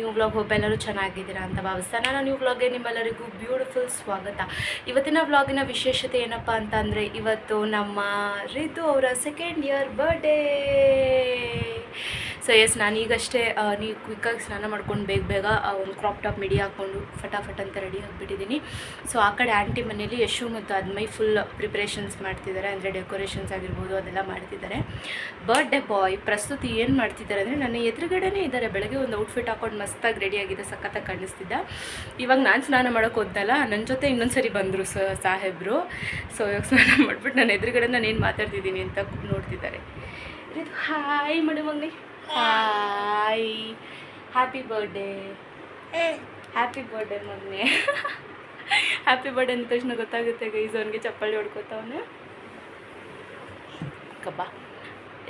New vlog. Hope ಎಲ್ಲರೂ ಚೆನ್ನಾಗಿದ್ದೀರಾ ಅಂತ ಭಾವಿಸ್ತಾ ನಾನು ನ್ಯೂ ವ್ಲಾಗ್ಗೆ ನಿಮ್ಮೆಲ್ಲರಿಗೂ ಬ್ಯೂಟಿಫುಲ್ ಸ್ವಾಗತ. ಇವತ್ತಿನ ವ್ಲಾಗಿನ ವಿಶೇಷತೆ ಏನಪ್ಪ ಅಂತಂದರೆ, ಇವತ್ತು ನಮ್ಮ ರಿತು ಅವರ second year birthday. So yes, ನಾನು ಈಗಷ್ಟೇ ನೀವು ಕ್ವಿಕ್ಕಾಗಿ ಸ್ನಾನ ಮಾಡ್ಕೊಂಡು ಬೇಗ ಒಂದು ಕ್ರಾಪ್ ಟಾಪ್ ಮಿಡಿ ಹಾಕ್ಕೊಂಡು ಫಟಾಫಟ್ ಅಂತ ರೆಡಿ ಆಗಿಬಿಟ್ಟಿದ್ದೀನಿ. ಸೊ ಆ ಕಡೆ ಆಂಟಿ ಮನೇಲಿ ಯಶು ಮತ್ತು ಅದ್ಮೈ ಫುಲ್ ಪ್ರಿಪ್ರೇಷನ್ಸ್ ಮಾಡ್ತಿದ್ದಾರೆ, ಅಂದರೆ ಡೆಕೋರೇಷನ್ಸ್ ಆಗಿರ್ಬೋದು ಅದೆಲ್ಲ ಮಾಡ್ತಿದ್ದಾರೆ. ಬರ್ಡೇ ಬಾಯ್ ಪ್ರಸ್ತುತಿ ಏನು ಮಾಡ್ತಿದ್ದಾರೆ ಅಂದರೆ, ನನ್ನ ಎದುರುಗಡೆನೇ ಇದ್ದಾರೆ. ಬೆಳಗ್ಗೆ ಒಂದು ಔಟ್ಫಿಟ್ ಹಾಕೊಂಡು ಮಸ್ತಾಗಿ ರೆಡಿಯಾಗಿದೆ, ಸಖತ್ತಾಗಿ ಕಾಣಿಸ್ತಿದ್ದ. ಇವಾಗ ನಾನು ಸ್ನಾನ ಮಾಡೋಕ್ಕೆ ಹೋದಲ್ಲ, ನನ್ನ ಜೊತೆ ಇನ್ನೊಂದು ಸರಿ ಬಂದರು ಸಾಹೇಬರು. ಸೊ ಇವಾಗ ಸ್ನಾನ ಮಾಡಿಬಿಟ್ಟು ನನ್ನ ಎದುರುಗಡೆ ನಾನು ಏನು ಮಾತಾಡ್ತಿದ್ದೀನಿ ಅಂತ ನೋಡ್ತಿದ್ದಾರೆ. ಇದು ಹಾಯ್ ಮಗನೇ, hi, happy birthday, happy birthday ಮಗನೇ. ಹ್ಯಾಪಿ ಬರ್ಡೇ ಅಂದ ತಕ್ಷಣ ಗೊತ್ತಾಗುತ್ತೆ ಗೈಸ್, ಅವನಿಗೆ ಚಪ್ಪಾಳಿ ಹೊಡ್ಕೊತಾವನೆ ಕಬ್ಬ.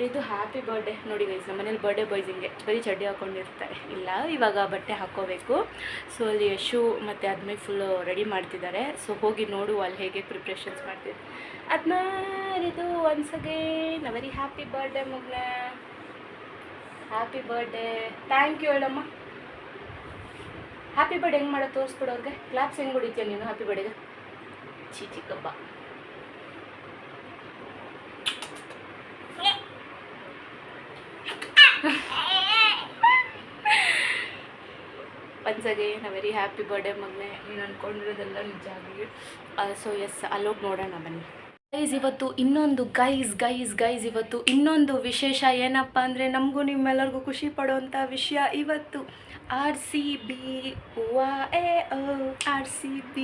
ಇದು ಹ್ಯಾಪಿ ಬರ್ಡೇ ನೋಡಿ ಗೈಸ್. ನಮ್ಮ ಮನೇಲಿ ಬರ್ಡೇ ಬಾಯ್ಸ್ ಹಿಂಗೆ ಬರೀ ಚಡ್ಡಿ ಹಾಕ್ಕೊಂಡಿರ್ತಾರೆ. ಇಲ್ಲ, ಇವಾಗ ಬಟ್ಟೆ ಹಾಕ್ಕೋಬೇಕು. ಸೊ ಅಲ್ಲಿ ಯಶು ಮತ್ತು ಅದ್ಮೈ ಫುಲ್ಲು ರೆಡಿ ಮಾಡ್ತಿದ್ದಾರೆ. ಸೊ ಹೋಗಿ ನೋಡು ಅಲ್ಲಿ ಹೇಗೆ ಪ್ರಿಪ್ರೇಷನ್ಸ್ ಮಾಡ್ತಿದ್ದಾರೆ. ಅದನ್ನ ಇದು once again very happy birthday ಮಗನ, ಹ್ಯಾಪಿ ಬರ್ಡೇ. ಥ್ಯಾಂಕ್ ಯು ಹೇಳಮ್ಮ. ಹ್ಯಾಪಿ ಬರ್ಡೇ ಹೆಂಗೆ ಮಾಡೋದು ತೋರಿಸ್ಬಿಡು ಅವ್ರಿಗೆ. ಕ್ಲಾಪ್ಸ್ ಹೆಂಗೆ ಹೊಡಿತೀಯ ನೀನು ಹ್ಯಾಪಿ ಬರ್ಡೇಗೆ? ಚೀಚಿ ಕಬ್ಬ. Once again very happy birthday ಮಗನೇ. ನೀನು ಅಂದ್ಕೊಂಡಿರೋದೆಲ್ಲ ನಿಜ ಆಗಿ. ಸೊ ಎಸ್, ಅಲ್ಲೋಗಿ ನೋಡೋಣ ಬನ್ನಿ ಗೈಸ್. ಇವತ್ತು ಇವತ್ತು ಇನ್ನೊಂದು ವಿಶೇಷ ಏನಪ್ಪ ಅಂದರೆ, ನಮಗೂ ನಿಮ್ಮೆಲ್ಲರಿಗೂ ಖುಷಿ ಪಡೋವಂಥ ವಿಷಯ. ಇವತ್ತು RCB RCB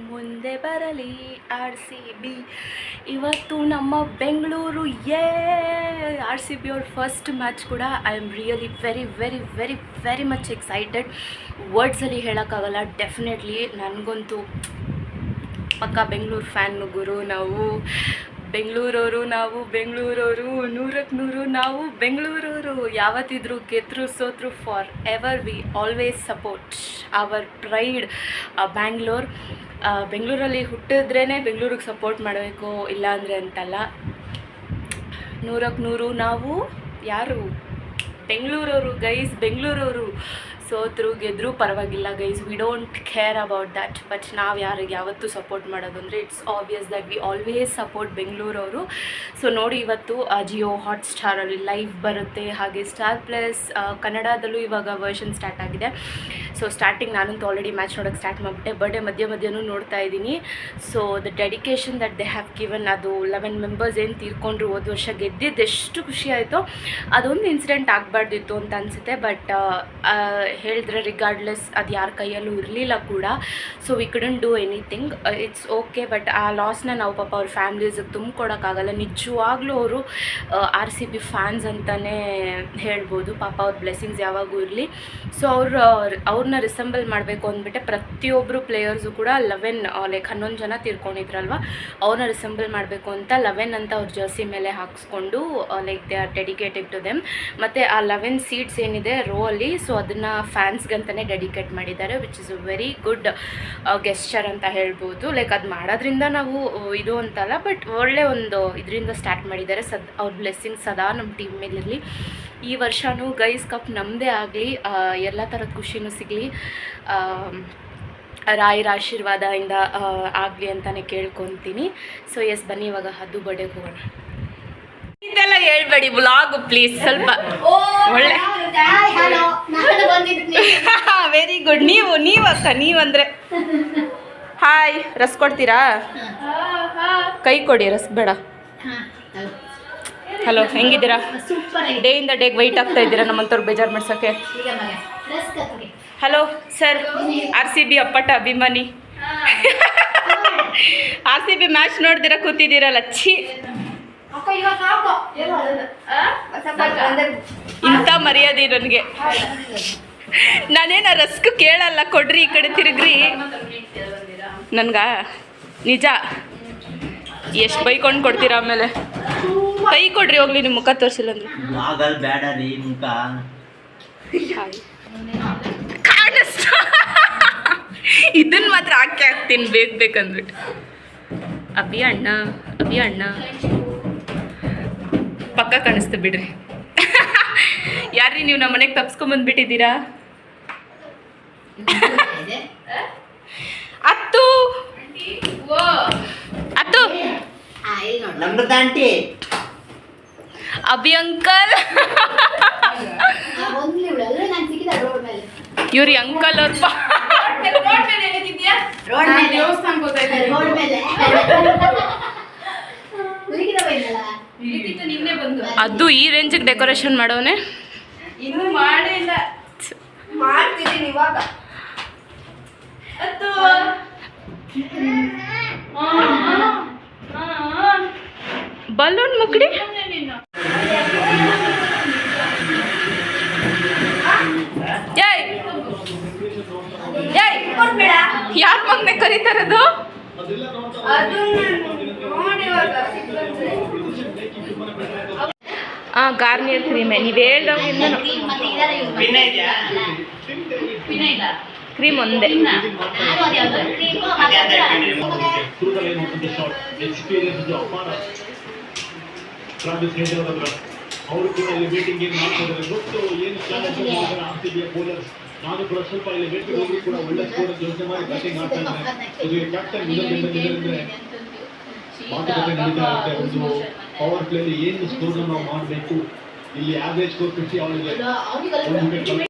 ಮುಂದೆ ಬರಲಿ RCB. ಇವತ್ತು ನಮ್ಮ ಬೆಂಗಳೂರು RCB ಅವ್ರ ಫಸ್ಟ್ ಮ್ಯಾಚ್ ಕೂಡ. I am really very very very very much excited. ವರ್ಡ್ಸಲ್ಲಿ ಹೇಳೋಕ್ಕಾಗಲ್ಲ. ಡೆಫಿನೆಟ್ಲಿ ನನಗಂತೂ ಪಕ್ಕ ಬೆಂಗಳೂರು ಫ್ಯಾನ್ ಗುರು. ನಾವು ಬೆಂಗಳೂರವರು, ನೂರಕ್ಕೆ ನೂರು ನಾವು ಬೆಂಗಳೂರವರು. ಯಾವತ್ತಿದ್ರು ಗೆದ್ರು ಸೋತ್ರು, forever we always support our pride Bangalore. ಬೆಂಗಳೂರಲ್ಲಿ ಹುಟ್ಟಿದ್ರೇ ಬೆಂಗಳೂರಿಗೆ ಸಪೋರ್ಟ್ ಮಾಡಬೇಕು, ಇಲ್ಲಾಂದರೆ ಅಂತಲ್ಲ. ನೂರಕ್ಕೆ ನೂರು ನಾವು ಯಾರು ಬೆಂಗಳೂರವರು ಗೈಸ್. ಬೆಂಗಳೂರವರು ಸೋತ್ರು ಗೆದ್ದರೂ ಪರವಾಗಿಲ್ಲ guys, we don't care about that. But ನಾವು ಯಾರಿಗೆ ಯಾವತ್ತೂ ಸಪೋರ್ಟ್ ಮಾಡೋದು ಅಂದರೆ, it's obvious that we always support ಬೆಂಗಳೂರವರು. ಸೊ ನೋಡಿ, ಇವತ್ತು ಜಿಯೋ ಹಾಟ್ಸ್ಟಾರಲ್ಲಿ ಲೈವ್ ಬರುತ್ತೆ, ಹಾಗೆ ಸ್ಟಾರ್ ಪ್ಲಸ್ ಕನ್ನಡದಲ್ಲೂ ಇವಾಗ ವರ್ಷನ್ ಸ್ಟಾರ್ಟ್ ಆಗಿದೆ. ಸೊ ಸ್ಟಾರ್ಟಿಂಗ್ ನಾನಂತೂ ಆಲ್ರೆಡಿ ಮ್ಯಾಚ್ ನೋಡೋಕ್ಕೆ ಸ್ಟಾರ್ಟ್ ಮಾಡಿಬಿಟ್ಟೆ. ಬರ್ಡೇ ಮಧ್ಯನೂ ನೋಡ್ತಾ ಇದ್ದೀನಿ. So the dedication that they have given, ಅದು 11 ಮೆಂಬರ್ಸ್ ಏನು ತೀರ್ಕೊಂಡ್ರು ಹೋದ ವರ್ಷ ಗೆದ್ದಿದ್ದು ಎಷ್ಟು ಖುಷಿ ಆಯಿತು. ಅದೊಂದು ಇನ್ಸಿಡೆಂಟ್ ಆಗಬಾರ್ದಿತ್ತು ಅಂತ ಅನಿಸುತ್ತೆ. ಬಟ್ ಹೇಳಿದ್ರೆ ರಿಗಾರ್ಡ್ಲೆಸ್ ಅದು ಯಾರ ಕೈಯಲ್ಲೂ ಇರಲಿಲ್ಲ ಕೂಡ. So we couldn't do anything, it's okay. But ಆ ಲಾಸ್ನ ನಾವು ಪಾಪ ಅವ್ರ ಫ್ಯಾಮ್ಲೀಸಿಗೆ ತುಂಬಿಕೊಡೋಕ್ಕಾಗಲ್ಲ. ನಿಜವಾಗ್ಲೂ ಅವರು RCB ಫ್ಯಾನ್ಸ್ ಅಂತಲೇ ಹೇಳ್ಬೋದು. ಪಾಪ ಅವ್ರ ಬ್ಲೆಸ್ಸಿಂಗ್ಸ್ ಯಾವಾಗೂ ಇರಲಿ. ಸೊ ಅವ್ರನ್ನ ರಿಸೆಂಬಲ್ ಮಾಡಬೇಕು ಅಂದ್ಬಿಟ್ಟೆ ಪ್ರತಿಯೊಬ್ಬರು ಪ್ಲೇಯರ್ಸು ಕೂಡ 11 ಜನ ತೀರ್ಕೊಂಡಿದ್ರಲ್ವ, ಅವ್ರನ್ನ ರಿಸೆಂಬಲ್ ಮಾಡಬೇಕು ಅಂತ 11 ಅಂತ ಅವ್ರ ಜರ್ಸಿ ಮೇಲೆ ಹಾಕ್ಸ್ಕೊಂಡು they are dedicated to them. ಮತ್ತು ಆ 11 ಸೀಟ್ಸ್ ಏನಿದೆ ರೋ ಅಲ್ಲಿ, ಸೊ ಅದನ್ನು ಫ್ಯಾನ್ಸ್ಗಂತಲೇ ಡೆಡಿಕೇಟ್ ಮಾಡಿದ್ದಾರೆ, which is a very good gesture ಅಂತ ಹೇಳ್ಬೋದು. ಅದು ಮಾಡೋದ್ರಿಂದ ನಾವು ಇದು ಅಂತಲ್ಲ, ಬಟ್ ಒಳ್ಳೆ ಒಂದು ಇದರಿಂದ ಸ್ಟಾರ್ಟ್ ಮಾಡಿದ್ದಾರೆ. ಅವ್ರ ಬ್ಲೆಸ್ಸಿಂಗ್ ಸದಾ ನಮ್ಮ ಟೀಮ್ ಮೇಲಿರಲಿ. ಈ ವರ್ಷವೂ ಗೈಸ್ ಕಪ್ ನಮ್ಮದೇ ಆಗಲಿ, ಎಲ್ಲ ಥರದ ಖುಷಿನೂ ಸಿಗಲಿ, ರಾಯರ ಆಶೀರ್ವಾದದಿಂದ ಆಗಲಿ ಅಂತಲೇ ಕೇಳ್ಕೊತೀನಿ. ಸೊ ಎಸ್, ಬನ್ನಿ ಇವಾಗ ಅದು ಬರ್ಡೇಗೆ ಹೋಗೋಣ. ಇದೆಲ್ಲ ಹೇಳ್ಬೇಡಿ ವ್ಲಾಗ್ ಪ್ಲೀಸ್, ಸ್ವಲ್ಪ ಒಳ್ಳೆ. Very good. ನೀವು ಅಕ್ಕ, ನೀವಂದರೆ ಹಾಯ್. ರಸ್ ಕೊಡ್ತೀರಾ? ಕೈ ಕೊಡಿ, ರಸ್ ಬೇಡ. ಹಲೋ, ಹೆಂಗಿದ್ದೀರಾ? ಡೇ ಇಂದ ಡೇಗೆ ವೈಟ್ ಆಗ್ತಾ ಇದ್ದೀರಾ ನಮ್ಮಂಥವ್ರು ಬೇಜಾರು ಮಾಡ್ಸೋಕ್ಕೆ. ಹಲೋ ಸರ್, RCB ಅಪ್ಪಟ ಅಭಿಮಾನಿ. RCB ಮ್ಯಾಚ್ ನೋಡ್ದಿರ ಕೂತಿದ್ದೀರಲ್ಲ, ಛೀ. ಇಂಥ ಮರ್ಯಾದೆ ನನಗೆ. ನಾನೇನು ರಸ್ಕ್ ಕೇಳಲ್ಲ, ಕೊಡ್ರಿ ಈ ಕಡೆ ತಿರುಗ್ರಿ. ನನ್ಗ ನಿಜ ಎಷ್ಟು ಬೈಕೊಂಡು ಕೊಡ್ತೀರಾ? ಆಮೇಲೆ ಕೈ ಕೊಡ್ರಿ, ಹೋಗ್ಲಿ. ನಿಮ್ಮ ಮುಖ ತೋರಿಸಿಲ್ಲ ಅಂದ್ರೆ ಕಾಣಿಸ್ತ. ಇದನ್ನ ಮಾತ್ರ ಹಾಕಿ ಹಾಕ್ತೀನಿ ಬೇಕಂದ್ಬಿಟ್ಟು. ಅಭಿ ಅಣ್ಣ ಪಕ್ಕ ಕಾಣಿಸ್ತು ಬಿಡ್ರಿ. ಯಾರ್ರಿ ನೀವು ನಮ್ಮ ಮನೆಗೆ ತಪ್ಸ್ಕೊಂಬಂದ್ಬಿಟ್ಟಿದ್ದೀರಾ? ಅತ್ತು ಅತ್ತು ನಮ್ರತ ಆಂಟಿ ಅಭಿ ಅಂಕಲ್ ಇವ್ರಿ ಅಂಕಲ್ ಅವ್ರ ಅದು ಈ ರೇಂಜಿಗೆ ಡೆಕೋರೇಷನ್ ಮಾಡೋನೆ ಇನ್ನು ಮಾಡಿಲ್ಲ ಮಾಡ್ತಿದ್ದೀನಿ ಇವಾಗ ಬಲೂನ್ ಮುಕ್ಡಿ ಯಾರ ಮಗನೆ ಕರೀತಾರದು ಗಾರ್ನಿಯರ್ ಕ್ರೀಮೇ ನೀವು ಹೇಳ್ದಾಗಿಂದ ಕ್ರೀಮ್ ಒಂದೇ ಅವರು ಕೂಡ ಇಲ್ಲಿ ಮೀಟಿಂಗ್ ಏನು ಮಾಡ್ತಿದ್ದಾರೆ ಗೊತ್ತು ಏನು ಚಾಲೆಂಜ್ ಆಗ್ತಿದೆಯಾ ಬೌಲರ್ಸ್ ನಾನು ಕೂಡ ಸ್ವಲ್ಪ ಇಲ್ಲಿ ವೇಟಿಂಗ್ ಹೋಗಿ ಕೂಡ ಒಳ್ಳೆ ಸ್ಕೋರ್ ಯೋಚನೆ ಮಾಡಿ ಬ್ಯಾಟಿಂಗ್ ಮಾಡ್ತಾ ಇದ್ದಾರೆ ಇದು ಕ್ಯಾಪ್ಟನ್ ಇದರಿಂದ ಮಾತುಕತೆ ನಡೀತಾ ಇರುತ್ತೆ ಒಂದು ಪವರ್ ಪ್ಲೇಲಿ ಏನು ಸ್ಕೋರ್ ನಾವು ಮಾಡಬೇಕು ಇಲ್ಲಿ ಆವರೇಜ್ ಸ್ಕೋರ್ 50 ಅವರಿಗೆ